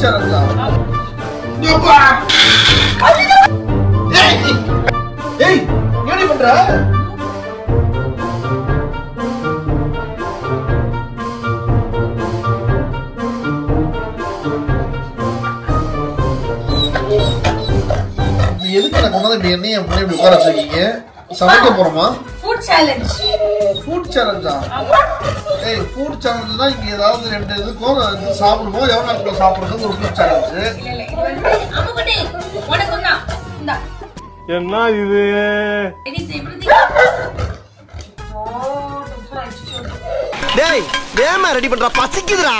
சேலஞ்சா? அப்பா ஏய் ஏய் என்ன பண்ற? எதுக்கு எனக்கு கொண்டாந்து என்னைய முன்னாடி இப்படி உட்கார வச்சிருக்கீங்க? சமைக்க போறோமா? Food challenge. ஃபுட் சேலஞ்சா? ஏய் ஃபுட் சேலஞ்ச்னா இங்க ஏதாவது ரெண்டு இதுக்கும் சாப்பிடுவோம், எவ்வளவு நேரத்துல சாப்பிடுறது ஒரு ஃபுட் சேலஞ்ச். இல்ல இது வந்து அம்முக்குட்டி உனக்கு தான். இந்தா. என்ன இது? இது எப்படி? டேய் வேமா ரெடி பண்றா பசிக்குதுடா.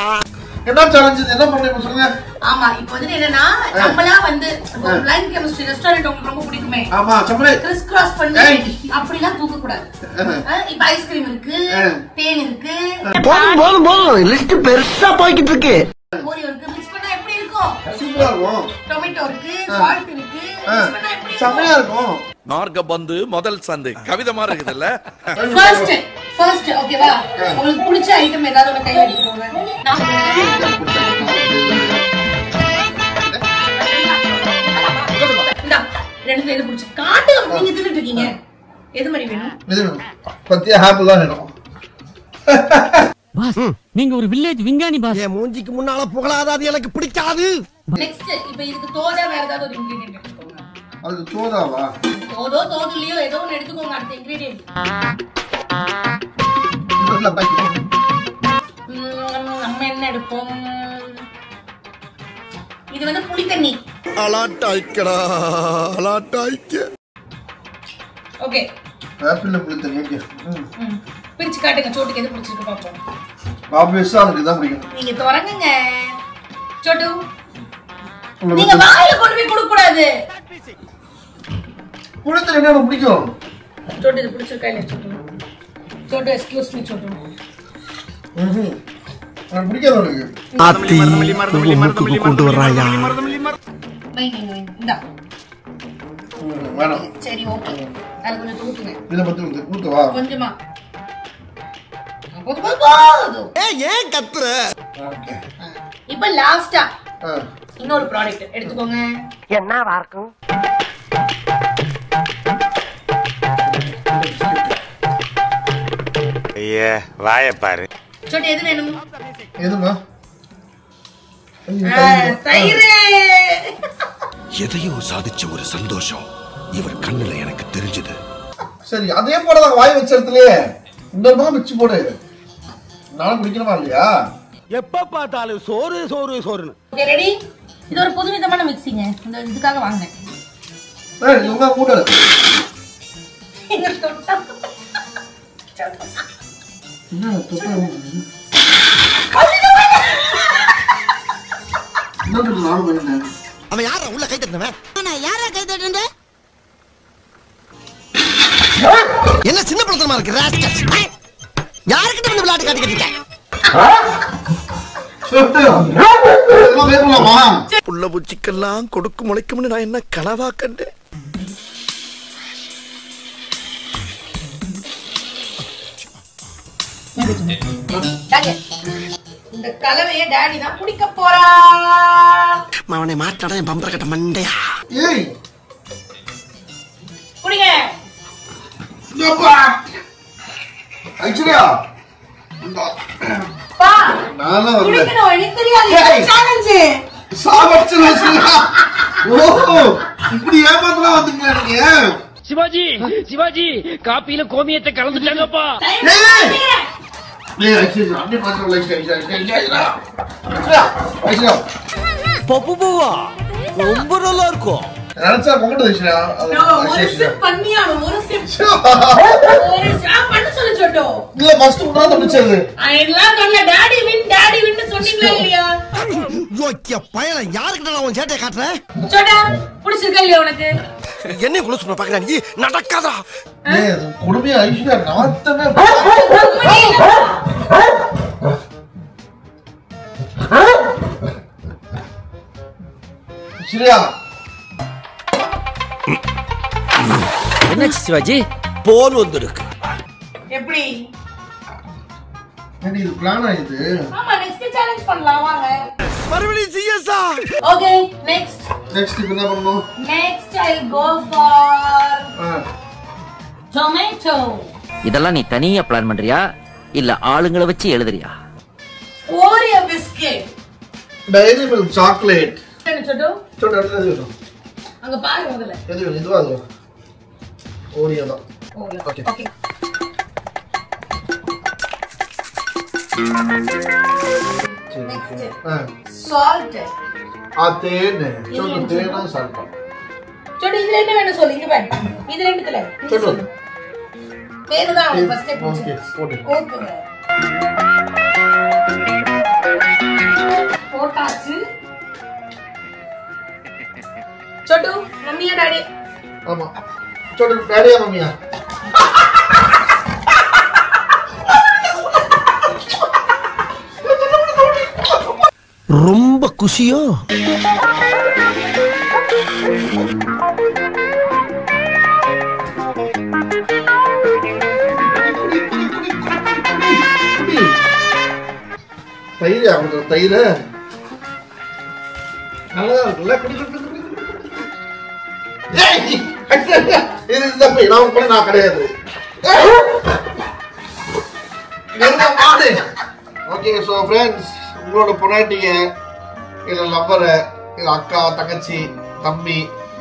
என்ன சேலஞ்ச் இது? என்ன பண்ணீங்க சொல்லுங்க. ஆமா இப்போ வந்து என்னன்னா நம்மளா வந்து பிளைண்ட் கெமிஸ்ட்ரி ரெஸ்டாரன்ட் உங்களுக்கு ரொம்ப பிடிக்குமே. ஆமா சம்பளே கிறிஸ் கிராஸ் பண்ணி அப்படிலாம் தூக்க கூடாது. இப்போ ஐஸ்கிரீம் இருக்கு, தேன் இருக்கு. போதும் லிஸ்ட் பெருசா போய்கிட்டு இருக்கு. ஓரியோ இருக்கு, மிக்ஸ் பண்ணா எப்படி இருக்கும்? சூப்பரா இருக்கும். டொமேட்டோ இருக்கு, சால்ட் இருக்கு, மிக்ஸ் பண்ணா எப்படி இருக்கும்? செமையா இருக்கும். நார்க பந்து முதல் சந்து கவிதை மாதிரி இருக்குதுல்ல. ஃபர்ஸ்ட் ஓகேவா? உங்களுக்கு பிடிச்ச ஐட்டம் ஏதாவது ஒரு கையில எடுத்துக்கோங்க. ரெண்டு பேரும் பிடிச்சி காட்டு நீங்க தின்னுட்டு இருக்கீங்க. எது மாதிரி வேணும்? இது பத்தியா ஹாப்பி தான் வேணும். பாஸ் நீங்க ஒரு வில்லேஜ் விஞ்ஞானி பாஸ். என் மூஞ்சிக்கு முன்னால புகழாத அது எனக்கு பிடிக்காது. நெக்ஸ்ட் இப்போ இதுக்கு தோதா வேற ஏதாவது ஒரு இன்கிரிடியன்ட் எடுத்துக்கோங்க. அது தோதாவா? தோதுலியோ ஏதோ ஒன்னு எடுத்துக்கோங்க. அடுத்த இன்கிரிடியன்ட் நம்ம என்ன எடுப்போம்? இது வந்து புளி தண்ணி. அலாட்டாய்க்கடா அலாட்டாய்க்க. ஓகே ஆப்பிள்ல புளி தண்ணி. ஓகே பிரிச்சு காட்டுங்க. சோட்டுக்கு எது பிடிச்சிருக்கு பாப்போம். ஆப்வியஸா எனக்கு இதான் பிடிக்கும். நீங்க தொடங்குங்க சோட்டு. நீங்க வாயில கொண்டு போய் கொடுக்க கூடாது. புளி தண்ணி எனக்கு பிடிக்கும். சோட்டு இது பிடிச்சிருக்கா இல்ல சோட்டு? Chhotu excuse me Chhotu. எனக்கு பிடிக்காது எனக்கு. ஆத்தி மூக்குக்கு கொண்டு வர்றாயா? இந்தா வேணாம். சரி ஓகே. அது கொஞ்சம் தூக்குங்க. இத பத்தி வந்து ஊத்துவா? கொஞ்சமா. போதும். ஏன் கத்துற? ஓகே இப்போ லாஸ்டா இன்னொரு ப்ராடக்ட் எடுத்துக்கோங்க. என்னவா இருக்கும்? ஐயே வாயை பாரு. சோட்டு எது வேணும்? எதுமா? தயிர். எதையும் சாதிச்ச ஒரு சந்தோஷம் இவர் கண்ணுல எனக்கு தெரிஞ்சது. சரி அதே போலதான் வாய் வச்ச இடத்துலயே இன்னொரு பக்கம் வச்சு போடு. நானும் குடிக்கணுமா இல்லையா? எப்ப பார்த்தாலும் சோறு சோறு சோறுன்னு. Okay ready? இது ஒரு புதுவிதமான மிக்ஸிங்க. இந்த இதுக்காக வாங்குனேன். ஏய் இவங்க மூடு. எங்க தொட்டா என்ன தொட்டா? இன்னொரு நாலு வேணும். அவன் யாரா உள்ள கை தட்டினவன்? நான் யாரா கை தட்டுறேன்? என்ன சின்ன பழத்தனமா இருக்கு ராஸ்கல். யார்கிட்ட வந்து விளையாட்டு காட்டிக்கிட்டு இருக்க? புள்ள பூச்சிக்கெல்லாம் கொடுக்கு முளைக்கும்னு நான் என்ன கனவா கண்டேன். இந்த கலவையை டாடி தான் குடிக்க போறான். அவனை மாட்டாடா என் பம்பர கட்ட மண்டையா. ஏய் குடிங்க. அப்பா ஐச்சரியா பா நானா வரல. குடிக்கணும். எனக்கு தெரியாது. சேலஞ்ச் சாவச்சனா. ஓ இப்படி ஏமாத்தலாம் வந்துட்டீங்க நீங்க. சிவாஜி காப்பியில கோமியத்தை கலந்துட்டாங்கப்பா. ஏய் ஐச்சரியா அண்ணே பாத்து லைக் ஐச்சரியா. பப்பு பூவா ரொம்ப நல்லா இருக்கும். நினைச்சா கொண்டு ஐச்சரியா. ஒரு சிப் பண்ணியா? ஒரு சிப் பண்ண சொல்லு சோட்டு. இல்ல ஃபர்ஸ்ட் உடனே பிடிச்சது. எல்லாம் சொல்ல டாடி வின் சொன்னீங்களா இல்லையா? யோக்கிய பயல யார்கிட்ட நான் உன் சேட்டைய காட்டுறேன்? சோட்டா பிடிச்சிருக்கா இல்லையா உனக்கு? என்ன குளு சொன்ன பாக்குறா நீ? நடக்காதா? ஏய் குடுமையா ஐச்சரியா நாத்தமே. ஐச்சரியா என்னாச்சு சிவாஜி? போன் வந்திருக்கு. எப்படி? இது பிளான் ஆயிடுது. ஆமா நெக்ஸ்ட் சேலஞ்ச் பண்ணலாம் வாங்க. மறுபடியும் சிஎஸ்ஆ ஓகே நெக்ஸ்ட் இப்போ என்ன பண்ணணும்? Next I will go for tomato. இதெல்லாம் நீ தனியா பிளான் பண்றியா இல்ல ஆளுங்களை வச்சு எழுதுறியா? Oreo biscuit. Dairy Milk chocolate. என்ன சொட்டு? சொட்டு எடுத்து அங்க பாரு முதல்ல. இதுவா அது? ஓரியோ தான். ஓகே. ஓகே. Next salt. தேன். சொட்டு தேனா சால்ட். சொட்டு இதுல என்ன வேணும் சொல்லு இங்க பாரு. இது ரெண்டுத்துல. சொட்டு. தேன் தான் ஃபர்ஸ்ட் ஸ்டெப். ஓகே போடு. ஓகே. போட்டாச்சு. சொட்டு மம்மியா டாடி? ஆமா. சொட்டு டாடியா மம்மியா? ரொம்ப குஷியோ? தயிர் ஆகுது. தயிர் நல்லதா இருக்குல்ல? இது இந்த போய் நான் கூட நான் கிடையாது. ஓகே ஸோ ஃப்ரெண்ட்ஸ், உங்களோட பொண்டாட்டிங்க இல்லை லவ்வரை இல்லை அக்கா தங்கச்சி தம்பி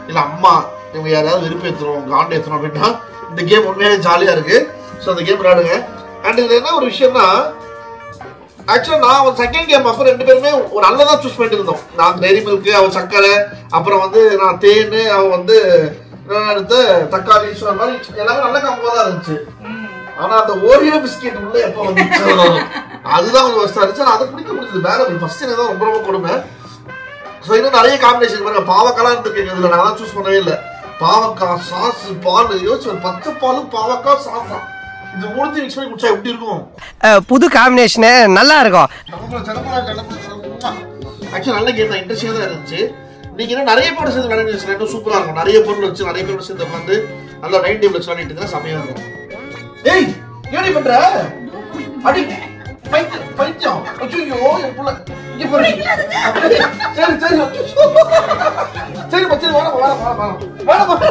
இல்லை அம்மா இவங்க யாராவது விருப்பம் ஏற்றுறோம் காண்டு ஏற்றுறோம் அப்படின்னா இந்த கேம் உண்மையாலே ஜாலியாக இருக்கு. ஸோ அந்த கேம் விளையாடுங்க. அண்ட் இதில் என்ன ஒரு விஷயம்னா, ஆக்சுவலாக நான் செகண்ட் கேம் அப்போ ரெண்டு பேருமே ஒரு நல்லதான் சூஸ் பண்ணிட்டு இருந்தோம். நான் டைரி மில்க்கு, அவள் சக்கரை, அப்புறம் வந்து நான் தேன், அவள் வந்து எடுத்த தக்காளி, அந்த மாதிரி எல்லாமே நல்ல காம்போ தான் இருந்துச்சு. ஆனா அந்த ஓரியோ பிஸ்கெட் உள்ள எப்போ வந்துச்சு அதுதான் கொஞ்சம் ஃபர்ஸ்ட் இருந்துச்சு. அதை பிடிக்க முடிஞ்சது வேற ஃபர்ஸ்ட் எனக்கு தான் ரொம்ப ரொம்ப கொடுமை. ஸோ இன்னும் நிறைய காம்பினேஷன் பாருங்க. பாவக்காலாம் இருந்துருக்கு இதுல, நான் தான் சூஸ் பண்ணவே இல்லை. பாவக்காய் சாஸ், பால், யோசிச்சு பச்சை பாலும் பாவக்காய் சாஸா இது மூணு மிக்ஸ் பண்ணி குடிச்சா எப்படி இருக்கும்? புது காம்பினேஷன் நல்லா இருக்கும். ஆக்சுவலி நல்ல கேம் தான், இன்ட்ரெஸ்டிங்கா தான் இருந்துச்சு. நீங்க இன்னும் நிறைய பேர் சேர்ந்து விளையாண்டு இன்னும் சூப்பரா இருக்கும். நிறைய பொருள் வச்சு நிறைய பேர் சேர்ந்து வந்து நல்லா நைட் டேபிள் வச்சு விளையாடிட்டு இருந்தா செமையா இருக்கும். ஏய் ஏடி பண்ற அடி பைத்தியம். ஐயோ என் புள்ள இங்க போறீ. சரி சரி சரி மச்சான் வாடா வாடா வாடா வாடா.